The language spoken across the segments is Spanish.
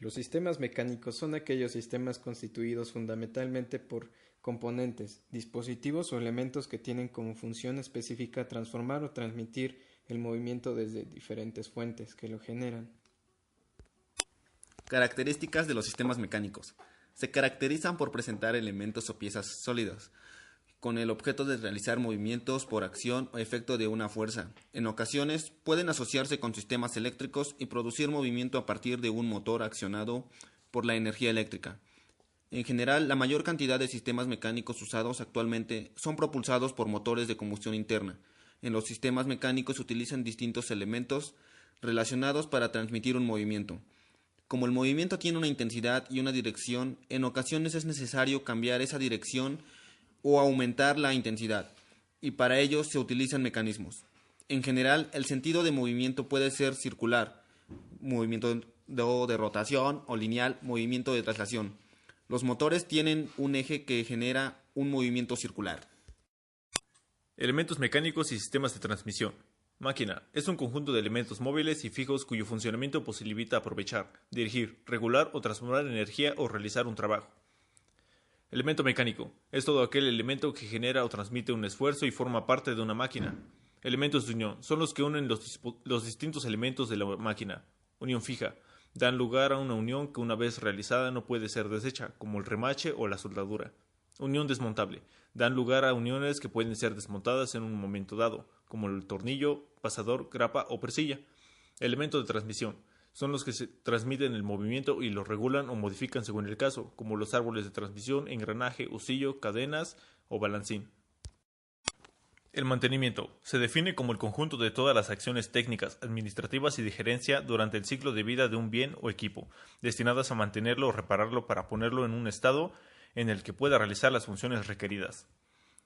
Los sistemas mecánicos son aquellos sistemas constituidos fundamentalmente por componentes, dispositivos o elementos que tienen como función específica transformar o transmitir el movimiento desde diferentes fuentes que lo generan. Características de los sistemas mecánicos. Se caracterizan por presentar elementos o piezas sólidas, con el objeto de realizar movimientos por acción o efecto de una fuerza. En ocasiones pueden asociarse con sistemas eléctricos y producir movimiento a partir de un motor accionado por la energía eléctrica. En general, la mayor cantidad de sistemas mecánicos usados actualmente son propulsados por motores de combustión interna. En los sistemas mecánicos se utilizan distintos elementos relacionados para transmitir un movimiento. Como el movimiento tiene una intensidad y una dirección, en ocasiones es necesario cambiar esa dirección o aumentar la intensidad, y para ello se utilizan mecanismos. En general, el sentido de movimiento puede ser circular, movimiento de rotación, o lineal, movimiento de traslación. Los motores tienen un eje que genera un movimiento circular. Elementos mecánicos y sistemas de transmisión. Máquina es un conjunto de elementos móviles y fijos cuyo funcionamiento posibilita aprovechar, dirigir, regular o transformar energía o realizar un trabajo. Elemento mecánico es todo aquel elemento que genera o transmite un esfuerzo y forma parte de una máquina. Elementos de unión son los que unen los distintos elementos de la máquina. Unión fija dan lugar a una unión que una vez realizada no puede ser deshecha, como el remache o la soldadura. Unión desmontable dan lugar a uniones que pueden ser desmontadas en un momento dado, como el tornillo, pasador, grapa o persilla. Elementos de transmisión son los que se transmiten el movimiento y lo regulan o modifican según el caso, como los árboles de transmisión, engranaje, husillo, cadenas o balancín. El mantenimiento se define como el conjunto de todas las acciones técnicas, administrativas y de gerencia durante el ciclo de vida de un bien o equipo, destinadas a mantenerlo o repararlo para ponerlo en un estado en el que pueda realizar las funciones requeridas.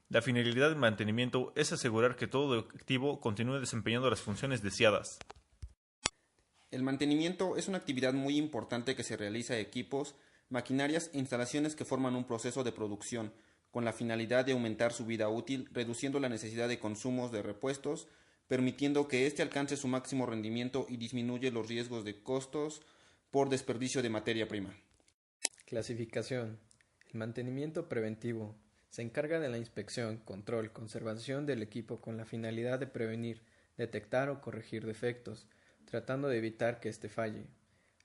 La finalidad del mantenimiento es asegurar que todo activo continúe desempeñando las funciones deseadas. El mantenimiento es una actividad muy importante que se realiza a equipos, maquinarias e instalaciones que forman un proceso de producción, con la finalidad de aumentar su vida útil, reduciendo la necesidad de consumos de repuestos, permitiendo que éste alcance su máximo rendimiento y disminuye los riesgos de costos por desperdicio de materia prima. Clasificación. El mantenimiento preventivo se encarga de la inspección, control, conservación del equipo con la finalidad de prevenir, detectar o corregir defectos, tratando de evitar que éste falle.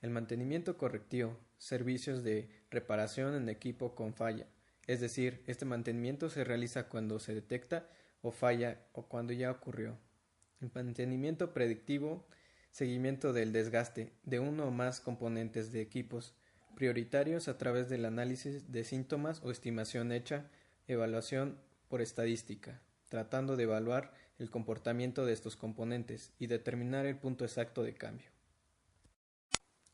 El mantenimiento correctivo, servicios de reparación en equipo con falla, es decir, este mantenimiento se realiza cuando se detecta o falla o cuando ya ocurrió. El mantenimiento predictivo, seguimiento del desgaste de uno o más componentes de equipos prioritarios a través del análisis de síntomas o estimación hecha, evaluación por estadística, tratando de evaluar el comportamiento de estos componentes y determinar el punto exacto de cambio.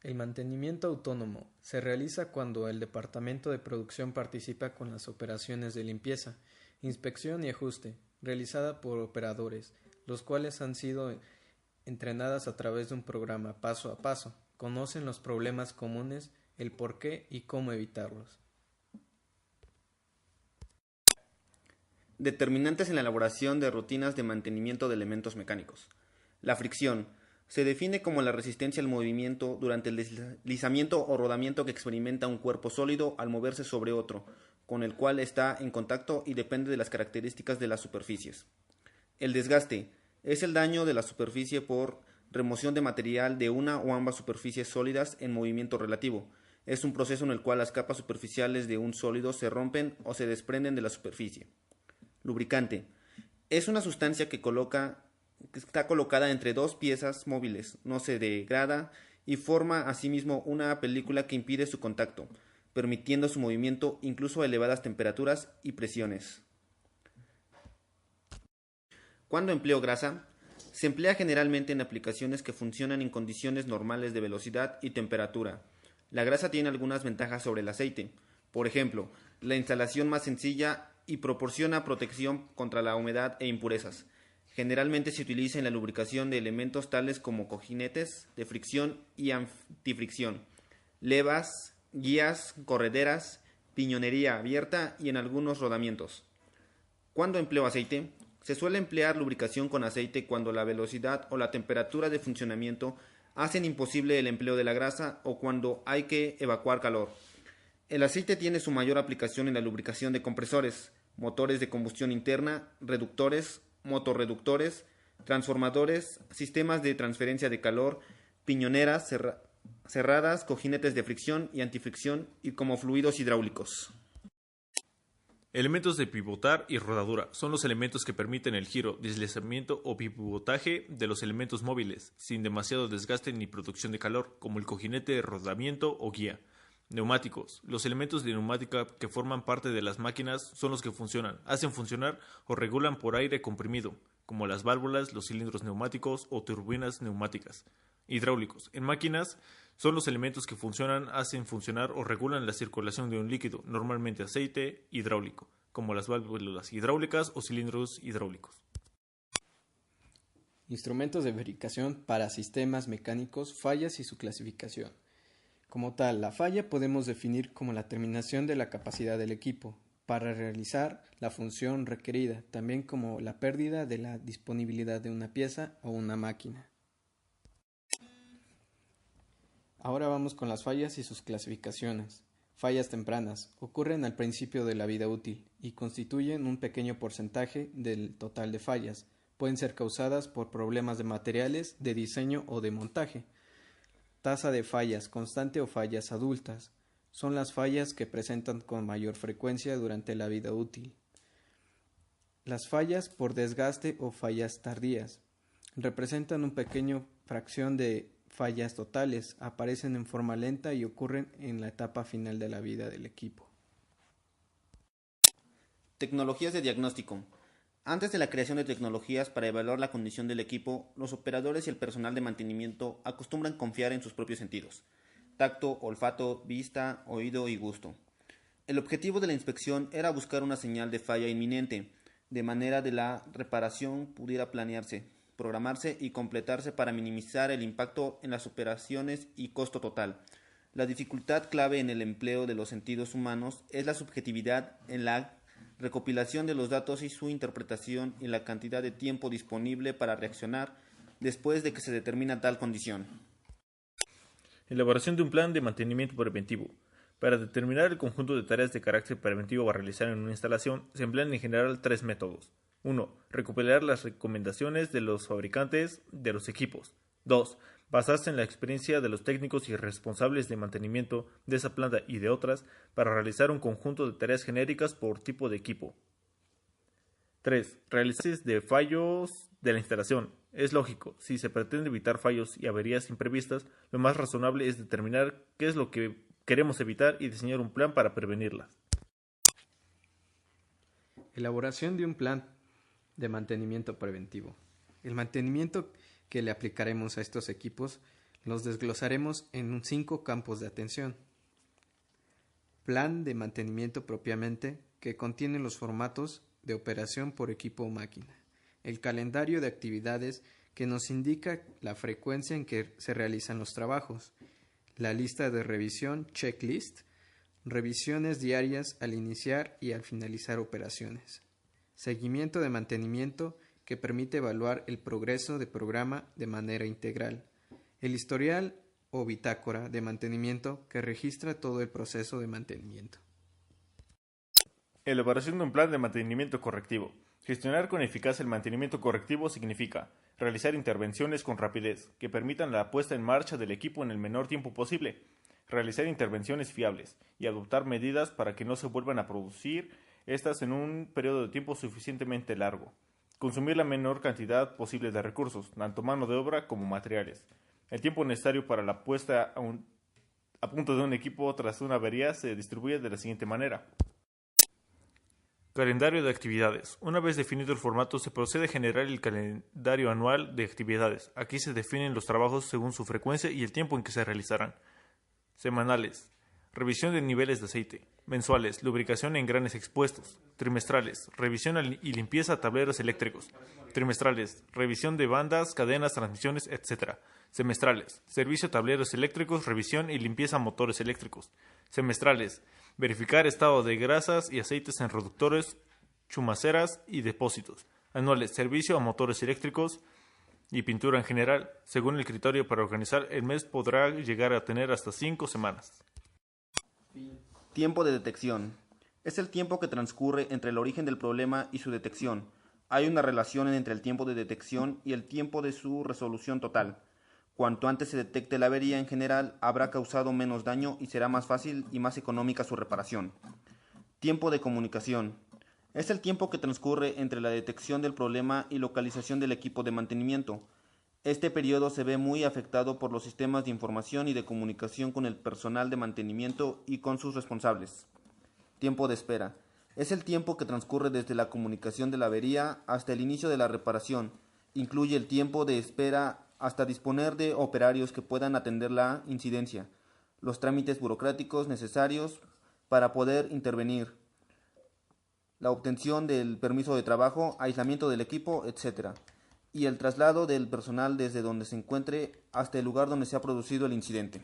El mantenimiento autónomo se realiza cuando el departamento de producción participa con las operaciones de limpieza, inspección y ajuste, realizada por operadores, los cuales han sido entrenadas a través de un programa paso a paso, conocen los problemas comunes, el por qué y cómo evitarlos. Determinantes en la elaboración de rutinas de mantenimiento de elementos mecánicos. La fricción se define como la resistencia al movimiento durante el deslizamiento o rodamiento que experimenta un cuerpo sólido al moverse sobre otro, con el cual está en contacto y depende de las características de las superficies. El desgaste es el daño de la superficie por remoción de material de una o ambas superficies sólidas en movimiento relativo. Es un proceso en el cual las capas superficiales de un sólido se rompen o se desprenden de la superficie. Lubricante es una sustancia que está colocada entre dos piezas móviles, no se degrada y forma asimismo una película que impide su contacto, permitiendo su movimiento incluso a elevadas temperaturas y presiones. ¿Cuándo empleo grasa? Se emplea generalmente en aplicaciones que funcionan en condiciones normales de velocidad y temperatura. La grasa tiene algunas ventajas sobre el aceite. Por ejemplo, la instalación más sencilla y proporciona protección contra la humedad e impurezas. Generalmente se utiliza en la lubricación de elementos tales como cojinetes de fricción y antifricción, levas, guías, correderas piñonería abierta y en algunos rodamientos. ¿Cuándo empleo aceite? Se suele emplear lubricación con aceite cuando la velocidad o la temperatura de funcionamiento hacen imposible el empleo de la grasa o cuando hay que evacuar calor. El aceite tiene su mayor aplicación en la lubricación de compresores, motores de combustión interna, reductores, motorreductores, transformadores, sistemas de transferencia de calor, piñoneras cerradas, cojinetes de fricción y antifricción y como fluidos hidráulicos. Elementos de pivotar y rodadura son los elementos que permiten el giro, deslizamiento o pivotaje de los elementos móviles, sin demasiado desgaste ni producción de calor, como el cojinete de rodamiento o guía. Neumáticos. Los elementos de neumática que forman parte de las máquinas son los que funcionan, hacen funcionar o regulan por aire comprimido, como las válvulas, los cilindros neumáticos o turbinas neumáticas. Hidráulicos. En máquinas son los elementos que funcionan, hacen funcionar o regulan la circulación de un líquido, normalmente aceite hidráulico, como las válvulas hidráulicas o cilindros hidráulicos. Instrumentos de verificación para sistemas mecánicos, fallas y su clasificación. Como tal, la falla podemos definir como la terminación de la capacidad del equipo para realizar la función requerida, también como la pérdida de la disponibilidad de una pieza o una máquina. Ahora vamos con las fallas y sus clasificaciones. Fallas tempranas ocurren al principio de la vida útil y constituyen un pequeño porcentaje del total de fallas. Pueden ser causadas por problemas de materiales, de diseño o de montaje. Tasa de fallas constante o fallas adultas. Son las fallas que presentan con mayor frecuencia durante la vida útil. Las fallas por desgaste o fallas tardías representan una pequeña fracción de fallas totales, aparecen en forma lenta y ocurren en la etapa final de la vida del equipo. Tecnologías de diagnóstico. Antes de la creación de tecnologías para evaluar la condición del equipo, los operadores y el personal de mantenimiento acostumbran confiar en sus propios sentidos: tacto, olfato, vista, oído y gusto. El objetivo de la inspección era buscar una señal de falla inminente, de manera que la reparación pudiera planearse, programarse y completarse para minimizar el impacto en las operaciones y costo total. La dificultad clave en el empleo de los sentidos humanos es la subjetividad en la recopilación de los datos y su interpretación y la cantidad de tiempo disponible para reaccionar después de que se determina tal condición. Elaboración de un plan de mantenimiento preventivo. Para determinar el conjunto de tareas de carácter preventivo a realizar en una instalación, se emplean en general tres métodos. 1. Recopilar las recomendaciones de los fabricantes de los equipos. 2. Basarse en la experiencia de los técnicos y responsables de mantenimiento de esa planta y de otras para realizar un conjunto de tareas genéricas por tipo de equipo. 3. Realización de fallos de la instalación. Es lógico, si se pretende evitar fallos y averías imprevistas, lo más razonable es determinar qué es lo que queremos evitar y diseñar un plan para prevenirlas. Elaboración de un plan de mantenimiento preventivo. El mantenimiento que le aplicaremos a estos equipos los desglosaremos en 5 campos de atención. Plan de mantenimiento propiamente, que contiene los formatos de operación por equipo o máquina. El calendario de actividades, que nos indica la frecuencia en que se realizan los trabajos. La lista de revisión, checklist, revisiones diarias al iniciar y al finalizar operaciones. Seguimiento de mantenimiento, que permite evaluar el progreso de programa de manera integral. El historial o bitácora de mantenimiento, que registra todo el proceso de mantenimiento. Elaboración de un plan de mantenimiento correctivo. Gestionar con eficacia el mantenimiento correctivo significa realizar intervenciones con rapidez, que permitan la puesta en marcha del equipo en el menor tiempo posible, realizar intervenciones fiables y adoptar medidas para que no se vuelvan a producir estas en un periodo de tiempo suficientemente largo. Consumir la menor cantidad posible de recursos, tanto mano de obra como materiales. El tiempo necesario para la puesta a punto de un equipo tras una avería se distribuye de la siguiente manera. Calendario de actividades. Una vez definido el formato, se procede a generar el calendario anual de actividades. Aquí se definen los trabajos según su frecuencia y el tiempo en que se realizarán. Semanales. Revisión de niveles de aceite. Mensuales. Lubricación en granes expuestos. Trimestrales. Revisión y limpieza a tableros eléctricos. Trimestrales. Revisión de bandas, cadenas, transmisiones, etc. Semestrales. Servicio a tableros eléctricos, revisión y limpieza a motores eléctricos. Semestrales. Verificar estado de grasas y aceites en reductores, chumaceras y depósitos. Anuales, servicio a motores eléctricos y pintura en general. Según el criterio para organizar el mes podrá llegar a tener hasta 5 semanas. Tiempo de detección. Es el tiempo que transcurre entre el origen del problema y su detección. Hay una relación entre el tiempo de detección y el tiempo de su resolución total. Cuanto antes se detecte la avería en general, habrá causado menos daño y será más fácil y más económica su reparación. Tiempo de comunicación. Es el tiempo que transcurre entre la detección del problema y localización del equipo de mantenimiento. Este periodo se ve muy afectado por los sistemas de información y de comunicación con el personal de mantenimiento y con sus responsables. Tiempo de espera. Es el tiempo que transcurre desde la comunicación de la avería hasta el inicio de la reparación. Incluye el tiempo de espera hasta disponer de operarios que puedan atender la incidencia, los trámites burocráticos necesarios para poder intervenir, la obtención del permiso de trabajo, aislamiento del equipo, etc. Y el traslado del personal desde donde se encuentre hasta el lugar donde se ha producido el incidente.